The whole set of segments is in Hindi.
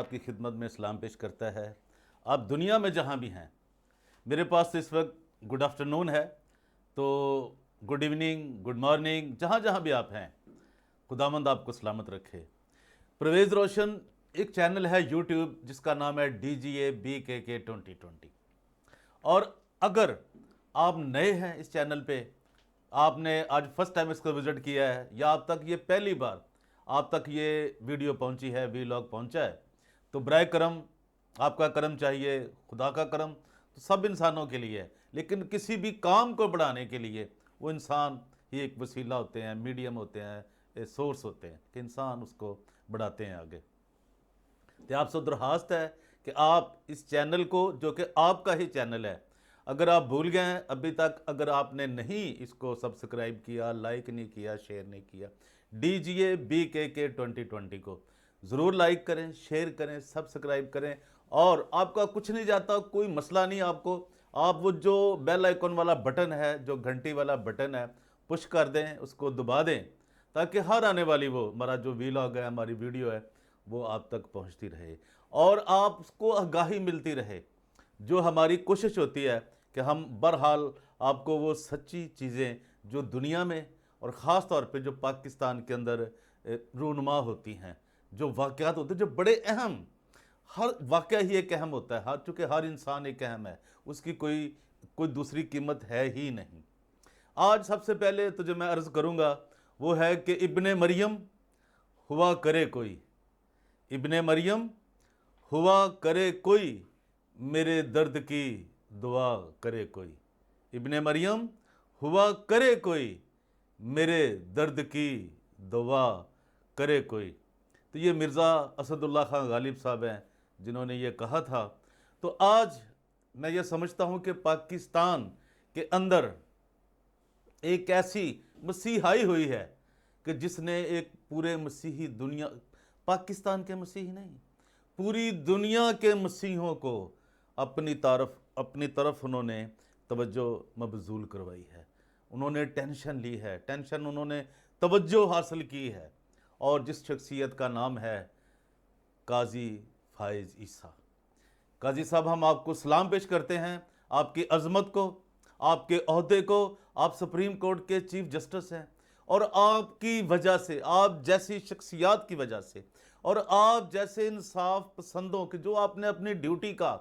आपकी खिदमत में सलाम पेश करता है। आप दुनिया में जहाँ भी हैं, मेरे पास तो इस वक्त गुड आफ्टरनून है, तो गुड इवनिंग, गुड मॉर्निंग, जहाँ जहाँ भी आप हैं, खुदावंद आपको सलामत रखे। परवेज़ रोशन एक चैनल है यूट्यूब जिसका नाम है DGA BKK 2020। और अगर आप नए हैं इस चैनल पे, आपने आज फर्स्ट टाइम इसको विजिट किया है या आप तक ये पहली बार आप तक ये वीडियो पहुंची है, वीलॉग पहुंचा है, तो बराए करम आपका करम चाहिए, खुदा का करम तो सब इंसानों के लिए है, लेकिन किसी भी काम को बढ़ाने के लिए वो इंसान ही एक वसीला होते हैं, मीडियम होते हैं, सोर्स होते हैं कि इंसान उसको बढ़ाते हैं आगे। तो आपसे दरख्वास्त है कि आप इस चैनल को, जो कि आपका ही चैनल है, अगर आप भूल गए हैं अभी तक, अगर आपने नहीं इसको सब्सक्राइब किया, लाइक नहीं किया, शेयर नहीं किया, DGA BKK 2020 को ज़रूर लाइक करें, शेयर करें, सब्सक्राइब करें। और आपका कुछ नहीं जाता, कोई मसला नहीं आपको, आप वो जो बेल आइकन वाला बटन है, जो घंटी वाला बटन है, पुश कर दें, उसको दबा दें, ताकि हर आने वाली वो हमारा जो वीलॉग है, हमारी वीडियो है, वो आप तक पहुंचती रहे और आपको आगाही मिलती रहे। जो हमारी कोशिश होती है कि हम बहरहाल आपको वो सच्ची चीज़ें जो दुनिया में और ख़ास तौर पे जो पाकिस्तान के अंदर रूनुमा होती हैं, जो वाक़यात होते हैं, जो बड़े अहम, हर वाक़या ही एक अहम होता है, हर चूँकि हर इंसान एक अहम है, उसकी कोई कोई दूसरी कीमत है ही नहीं। आज सबसे पहले तो जो मैं अर्ज़ करूँगा वो है कि इब्ने मरियम हुआ करे कोई, इब्ने मरियम हुआ करे कोई, मेरे दर्द की दुआ करे कोई। इब्ने मरियम हुआ करे कोई, मेरे दर्द की दुआ करे कोई। तो ये मिर्ज़ा असदुल्ला खान गालिब साहब हैं जिन्होंने ये कहा था। तो आज मैं ये समझता हूँ कि पाकिस्तान के अंदर एक ऐसी मसीहाई हुई है कि जिसने एक पूरे मसीही दुनिया, पाकिस्तान के मसीही नहीं, पूरी दुनिया के मसीहों को अपनी तरफ उन्होंने तवज्जो मबजूल करवाई है। उन्होंने टेंशन ली है, टेंशन उन्होंने तवज्जो हासिल की है, और जिस शख्सियत का नाम है काजी फाइज ईसा। काजी साहब, हम आपको सलाम पेश करते हैं, आपकी अजमत को, आपके ओहदे को। आप सुप्रीम कोर्ट के चीफ जस्टिस हैं और आपकी वजह से, आप जैसी शख्सियात की वजह से और आप जैसे इंसाफ पसंदों के, जो आपने अपनी ड्यूटी का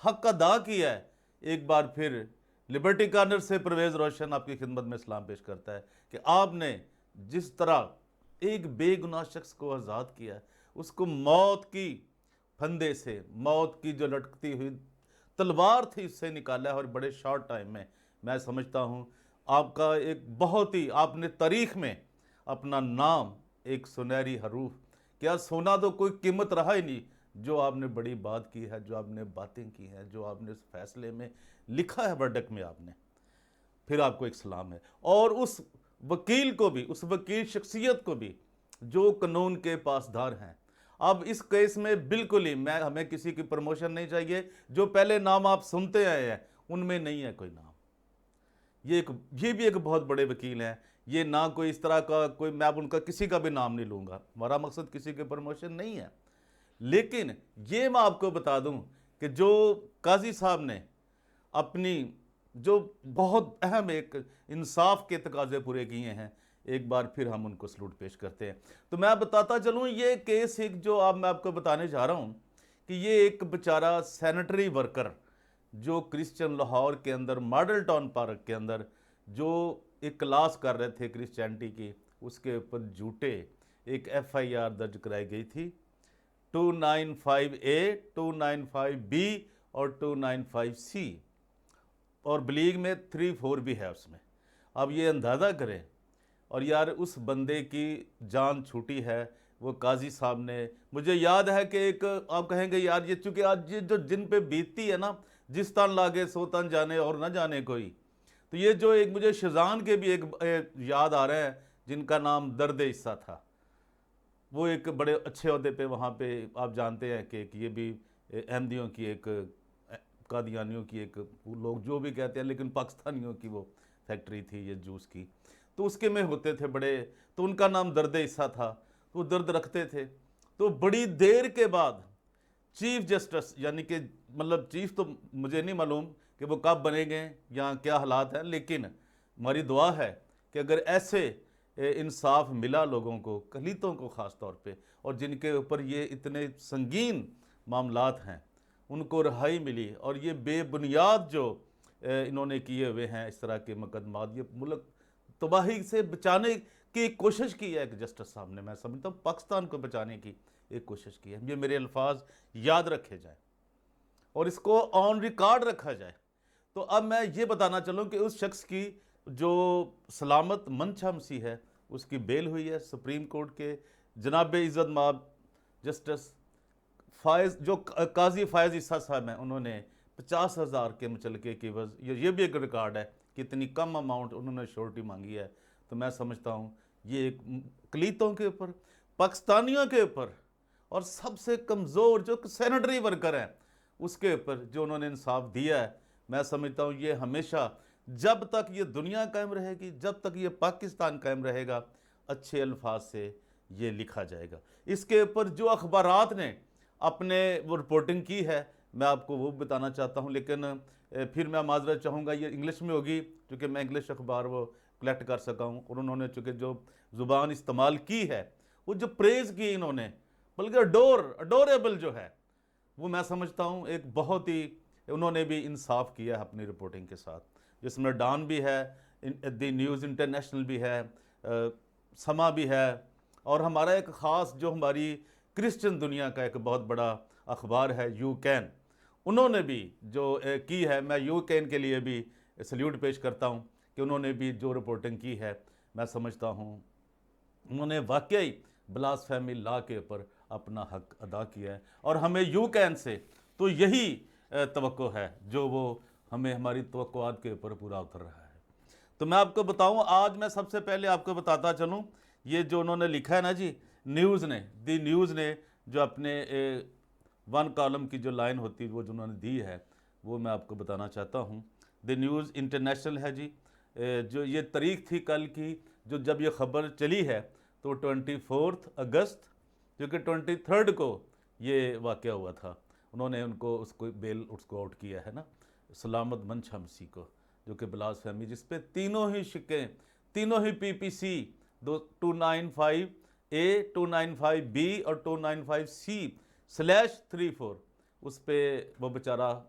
हक अदा किया है, एक बार फिर लिबर्टी कॉर्नर से परवेज़ रोशन आपकी खिदमत में सलाम पेश करता है कि आपने जिस तरह एक बेगुनाह शख्स को आज़ाद किया, उसको मौत की फंदे से, मौत की जो लटकती हुई तलवार थी, इससे निकाला है, और बड़े शॉर्ट टाइम में मैं समझता हूँ आपका एक बहुत ही, आपने तारीख में अपना नाम एक सुनहरी हरूफ, क्या सोना तो कोई कीमत रहा ही नहीं, जो आपने बड़ी बात की है, जो आपने बातें की हैं, जो आपने उस फैसले में लिखा है वर्डिक्ट में आपने, फिर आपको एक सलाम है। और उस वकील को भी, उस वकील शख्सियत को भी जो कानून के पासदार हैं। अब इस केस में बिल्कुल ही हमें किसी की प्रमोशन नहीं चाहिए, जो पहले नाम आप सुनते आए हैं उनमें नहीं है कोई नाम। ये भी एक बहुत बड़े वकील हैं, ये ना कोई इस तरह का कोई, मैं अब उनका किसी का भी नाम नहीं लूँगा, हमारा मकसद किसी के प्रमोशन नहीं है। लेकिन ये मैं आपको बता दूं कि जो काजी साहब ने अपनी जो बहुत अहम एक इंसाफ के तकाजे पूरे किए हैं, एक बार फिर हम उनको सलूट पेश करते हैं। तो मैं बताता चलूं, ये केस एक जो अब मैं आपको बताने जा रहा हूं कि ये एक बेचारा सैनिटरी वर्कर जो क्रिश्चियन लाहौर के अंदर मॉडल टाउन पार्क के अंदर जो एक क्लास कर रहे थे क्रिश्चियनिटी की, उसके ऊपर झूठे एक FIR दर्ज कराई गई थी 295A, 295B और 295C, और ब्लीग में 3-4 भी है उसमें। अब ये अंदाज़ा करें, और यार उस बंदे की जान छूटी है। वो काजी साहब ने, मुझे याद है कि एक, आप कहेंगे यार ये चूँकि आज ये जो जिन पे बीतती है ना, जिस तन लागे सो तन जाने और ना जाने कोई, तो ये जो एक मुझे शजान के भी एक याद आ रहे हैं जिनका नाम दर्द ईसा था। वो एक बड़े अच्छे अहदे पे वहाँ पे, आप जानते हैं कि ये भी अहमदियों की एक, कादियानियों की एक, वो लोग जो भी कहते हैं, लेकिन पाकिस्तानियों की वो फैक्ट्री थी ये जूस की, तो उसके में होते थे बड़े, तो उनका नाम दर्द ईसा था, तो वो दर्द रखते थे। तो बड़ी देर के बाद चीफ जस्टिस यानी कि मतलब चीफ तो मुझे नहीं मालूम कि वो कब बनेंगे या क्या हालात हैं, लेकिन हमारी दुआ है कि अगर ऐसे इंसाफ मिला लोगों को, दलितों को ख़ास तौर पे, और जिनके ऊपर ये इतने संगीन मामलात हैं, उनको रिहाई मिली, और ये बेबुनियाद जो इन्होंने किए हुए हैं इस तरह के मुकदमात, ये मुल्क तबाही से बचाने की कोशिश की है एक जस्टिस साहब ने, मैं समझता हूँ पाकिस्तान को बचाने की एक कोशिश की है। ये मेरे अल्फाज याद रखे जाए और इसको ऑन रिकॉर्ड रखा जाए। तो अब मैं ये बताना चलूँ कि उस शख्स की जो सलामत मनशामसी है, उसकी बेल हुई है सुप्रीम कोर्ट के जनाब इज़्ज़त माब जस्टिस फायज़, जो काजी फायज़ ईसा साहब हैं, उन्होंने 50,000 के मुचलके की ये भी एक रिकॉर्ड है कि इतनी कम अमाउंट उन्होंने श्योरिटी मांगी है। तो मैं समझता हूँ ये एक अक़लीतों के ऊपर, पाकिस्तानियों के ऊपर, और सबसे कमज़ोर जो सैनिटरी वर्कर हैं उसके ऊपर जो उन्होंने इंसाफ दिया है, मैं समझता हूँ ये हमेशा, जब तक ये दुनिया कायम रहेगी, जब तक ये पाकिस्तान कायम रहेगा, अच्छे अल्फाज से ये लिखा जाएगा। इसके ऊपर जो अखबारात ने अपने वो रिपोर्टिंग की है, मैं आपको वो बताना चाहता हूँ, लेकिन फिर मैं माजरत चाहूँगा ये इंग्लिश में होगी, क्योंकि मैं इंग्लिश अखबार वो कलेक्ट कर सका हूँ, और उन्होंने चूँकि जो ज़ुबान इस्तेमाल की है, वो जो प्रेज़ की इन्होंने, बल्कि अडोरेबल जो है, वो मैं समझता हूँ एक बहुत ही, उन्होंने भी इंसाफ किया है अपनी रिपोर्टिंग के साथ, जिसमें डॉन भी है, द न्यूज़ इंटरनेशनल भी है, समा भी है, और हमारा एक ख़ास जो हमारी क्रिश्चियन दुनिया का एक बहुत बड़ा अखबार है यू कैन, उन्होंने भी जो की है, मैं यू कैन के लिए भी सल्यूट पेश करता हूँ कि उन्होंने भी जो रिपोर्टिंग की है, मैं समझता हूँ उन्होंने वाकई ब्लास्फेमी लॉ के ऊपर अपना हक अदा किया है, और हमें यू कैन से तो यही तवक्को है जो वो हमें हमारी तवक्कुआत के ऊपर पूरा उतर रहा है। तो मैं आपको बताऊं, आज मैं सबसे पहले आपको बताता चलूं, ये जो उन्होंने लिखा है ना जी, न्यूज़ ने, दी न्यूज़ ने जो अपने वन कॉलम की जो लाइन होती है वो जो उन्होंने दी है, वो मैं आपको बताना चाहता हूँ। द न्यूज़ इंटरनेशनल है जी, जो ये तारीख थी कल की, जो जब ये ख़बर चली है, तो 24 अगस्त, जो कि 23 को ये वाक़या हुआ था, उन्होंने उनको उसको बेल उसको आउट किया है ना, सलामत मनशामसी को, जो कि ब्लास्फेमी, जिस पे तीनों ही शिकें, तीनों ही PPC 295A 295B और 295C/34, उस पर वो बेचारा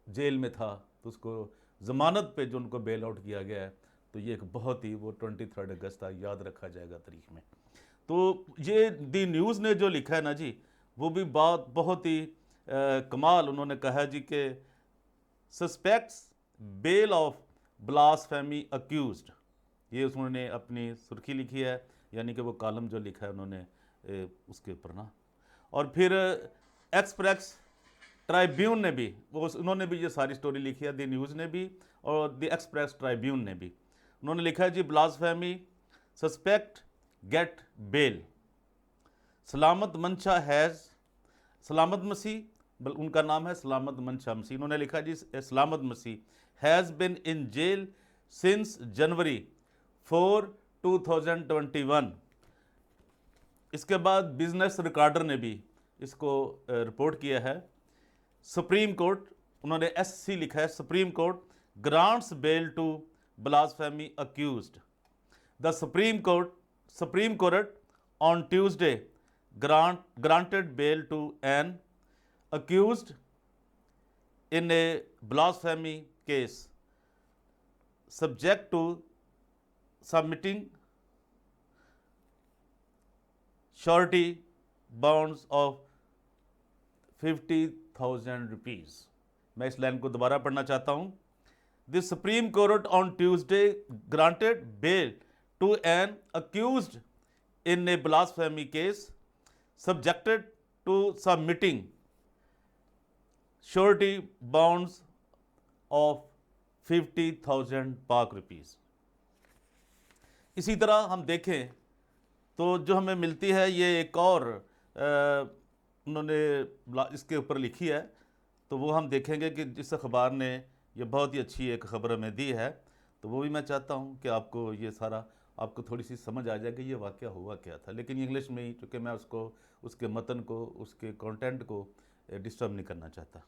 जेल में था, तो उसको ज़मानत पे जो उनको बेल आउट किया गया है, तो ये एक बहुत ही, वो 23 अगस्त था, याद रखा जाएगा तारीख में। तो ये दी न्यूज़ ने जो लिखा है ना जी, वो भी बात बहुत ही कमाल, उन्होंने कहा जी कि suspects bail of blasphemy accused, ये उन्होंने अपनी सुर्खी लिखी है, यानी कि वो कॉलम जो लिखा है उन्होंने उसके ऊपर ना। और फिर एक्सप्रेस ट्राइब्यून ने भी, वो उन्होंने भी ये सारी स्टोरी लिखी है, द न्यूज़ ने भी और द एक्सप्रेस ट्राइब्यून ने भी, उन्होंने लिखा है जी, ब्लास्फेमी सस्पेक्ट गेट बेल, सलामत मंशा हैज़, सलामत मसीह, उनका नाम है सलामत मंशा मसीह, उन्होंने लिखा जी, Salamat Masih has been in jail since January 4, 2021। इसके बाद बिजनेस रिकॉर्डर ने भी इसको रिपोर्ट किया है। सुप्रीम कोर्ट, उन्होंने SC लिखा है, supreme court grants bail to blasphemy accused, the supreme court on Tuesday granted bail to an accused in a blasphemy case subject to submitting surety bonds of 50,000 rupees। मैं इस लाइन को दोबारा पढ़ना चाहता हूँ। The Supreme Court on Tuesday granted bail to an accused in a blasphemy case subjected to submitting surety bonds of 50,000 पाक रुपीज़। इसी तरह हम देखें तो जो हमें मिलती है, ये एक और उन्होंने इसके ऊपर लिखी है, तो वो हम देखेंगे कि जिस अखबार ने ये बहुत ही अच्छी एक ख़बर हमें दी है, तो वो भी मैं चाहता हूँ कि आपको ये सारा, आपको थोड़ी सी समझ आ जाए कि ये वाक़या हुआ क्या था, लेकिन इंग्लिश में ही, चूँकि मैं उसको, उसके मतन को, उसके कंटेंट को डिस्टर्ब नहीं करना चाहता।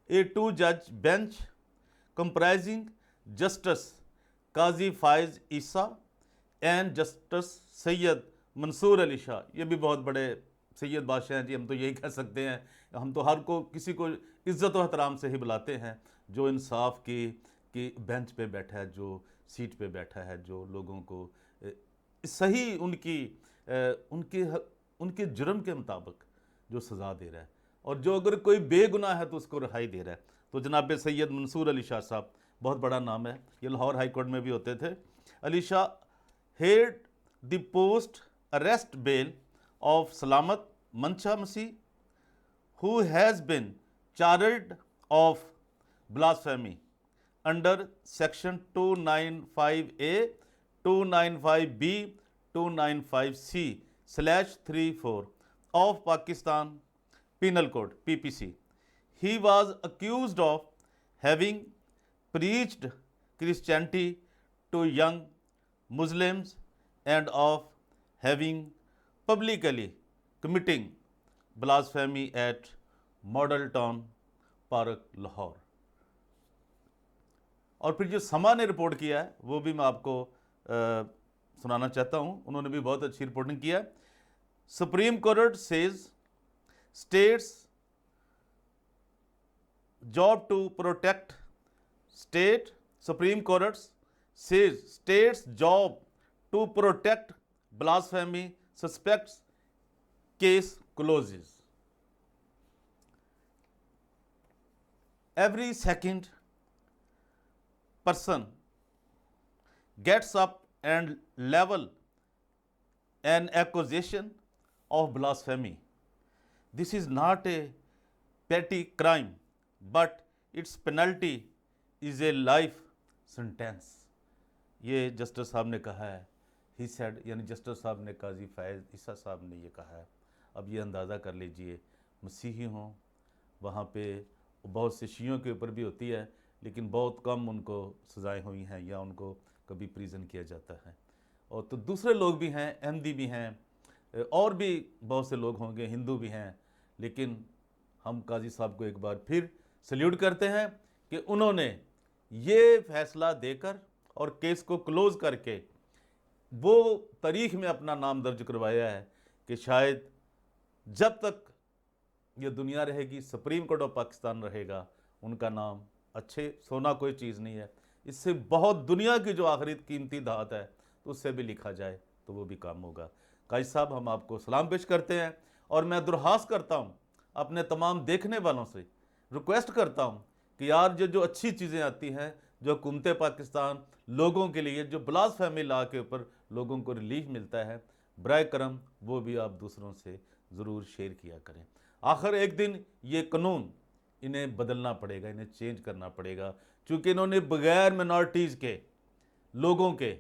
ए 2 जज bench comprising justice Qazi Faez Isa and justice Syed Mansoor Ali Shah, ये भी बहुत बड़े सैयद बादशाह हैं जी, हम तो यही कह सकते हैं। हम तो हर को किसी को इज़्ज़त और एहतराम से ही बुलाते हैं जो इंसाफ की बेंच पे बैठा है, जो सीट पे बैठा है, जो लोगों को सही उनके जुर्म के मुताबिक जो सज़ा दे रहा है, और जो अगर कोई बेगुनाह है तो उसको रिहाई दे रहा है। तो जनाब सैयद मंसूर अली शाह साहब, बहुत बड़ा नाम है, ये लाहौर हाई कोर्ट में भी होते थे। Ali Shah head the post arrest bell of सलामत मंशा मसीह who has been charged of blasphemy under section 295A, 295B, 295C/34 of Pakistan Penal Code. He was accused of having preached Christianity to young Muslims and of having publicly committing blasphemy at model town park Lahore. और फिर जो समा ने रिपोर्ट किया है वो भी मैं आपको सुनाना चाहता हूँ, उन्होंने भी बहुत अच्छी रिपोर्टिंग किया है। Supreme court says state's job to protect state, supreme court says state's job to protect blasphemy suspects case closes. Every second person gets up and level an accusation of blasphemy. This is not a petty crime, but its penalty is a life sentence. ये जस्टिस साहब ने कहा है, ही सेड, यानी जस्टिस साहब ने, काजी फायज ईसा साहब ने ये कहा है। अब ये अंदाज़ा कर लीजिए, मसीही हों, वहाँ पे बहुत से शियों के ऊपर भी होती है, लेकिन बहुत कम उनको सज़ाएं हुई हैं या उनको कभी प्रिजन किया जाता है। और तो दूसरे लोग भी हैं, अहमदी भी हैं, और भी बहुत से लोग होंगे, हिंदू भी हैं, लेकिन हम काजी साहब को एक बार फिर सल्यूट करते हैं कि उन्होंने ये फैसला देकर और केस को क्लोज़ करके वो तारीख़ में अपना नाम दर्ज करवाया है कि शायद जब तक ये दुनिया रहेगी, सुप्रीम कोर्ट ऑफ पाकिस्तान रहेगा, उनका नाम अच्छे, सोना कोई चीज़ नहीं है, इससे बहुत दुनिया की जो आखिरी कीमती धात है तो उससे भी लिखा जाए तो वो भी काम होगा। काजी साहब, हम आपको सलाम पेश करते हैं और मैं दुरहास करता हूँ अपने तमाम देखने वालों से, रिक्वेस्ट करता हूँ कि यार जो अच्छी चीज़ें आती हैं, जो हुकूमत पाकिस्तान लोगों के लिए, जो ब्लास्फेमी लॉ के ऊपर लोगों को रिलीफ मिलता है, बराए करम वो भी आप दूसरों से ज़रूर शेयर किया करें। आखिर एक दिन ये कानून इन्हें बदलना पड़ेगा, इन्हें चेंज करना पड़ेगा, क्योंकि इन्होंने बगैर मिनॉरिटीज़ के लोगों के,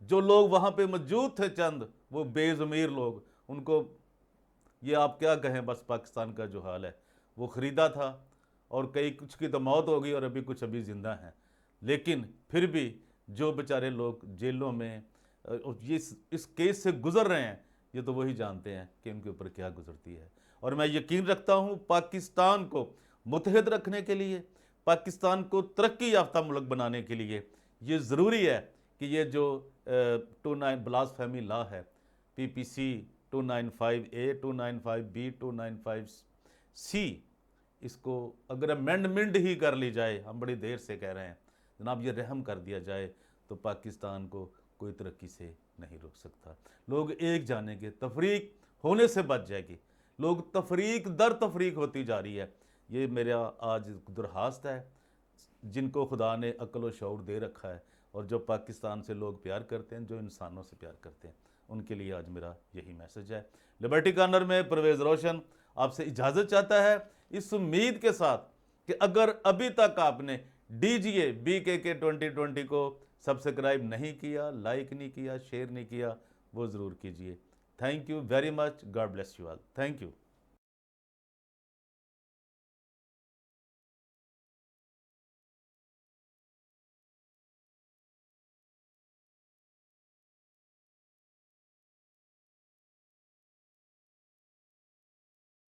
जो लोग वहाँ पे मौजूद थे, चंद वो बेज़मीर लोग, उनको ये आप क्या कहें, बस पाकिस्तान का जो हाल है वो ख़रीदा था, और कई कुछ की तो मौत हो गई और अभी कुछ अभी ज़िंदा हैं, लेकिन फिर भी जो बेचारे लोग जेलों में ये इस केस से गुज़र रहे हैं, ये तो वही जानते हैं कि उनके ऊपर क्या गुजरती है। और मैं यकीन रखता हूँ पाकिस्तान को मुत्तहिद रखने के लिए, पाकिस्तान को तरक्की याफ्ता मुल्क बनाने के लिए ये ज़रूरी है कि ये जो 29 ब्लास्फेमी लॉ है, PPC 295A, 295B, 295C, इसको अगर अमेंडमेंट ही कर ली जाए, हम बड़ी देर से कह रहे हैं जनाब, ये रहम कर दिया जाए तो पाकिस्तान को कोई तरक्की से नहीं रोक सकता। लोग एक जानेंगे, तफरीक होने से बच जाएगी, लोग तफरीक दर तफरीक होती जा रही है। ये मेरा आज दुरहास्त है, जिनको खुदा ने अक्ल व शऊर दे रखा है और जो पाकिस्तान से लोग प्यार करते हैं, जो इंसानों से प्यार करते हैं, उनके लिए आज मेरा यही मैसेज है। लिबर्टी कॉर्नर में परवेज़ रोशन आपसे इजाज़त चाहता है, इस उम्मीद के साथ कि अगर अभी तक आपने DGA BKK 2020 को सब्सक्राइब नहीं किया, लाइक नहीं किया, शेयर नहीं किया, वो ज़रूर कीजिए। Thank you very much, God bless you all, thank you.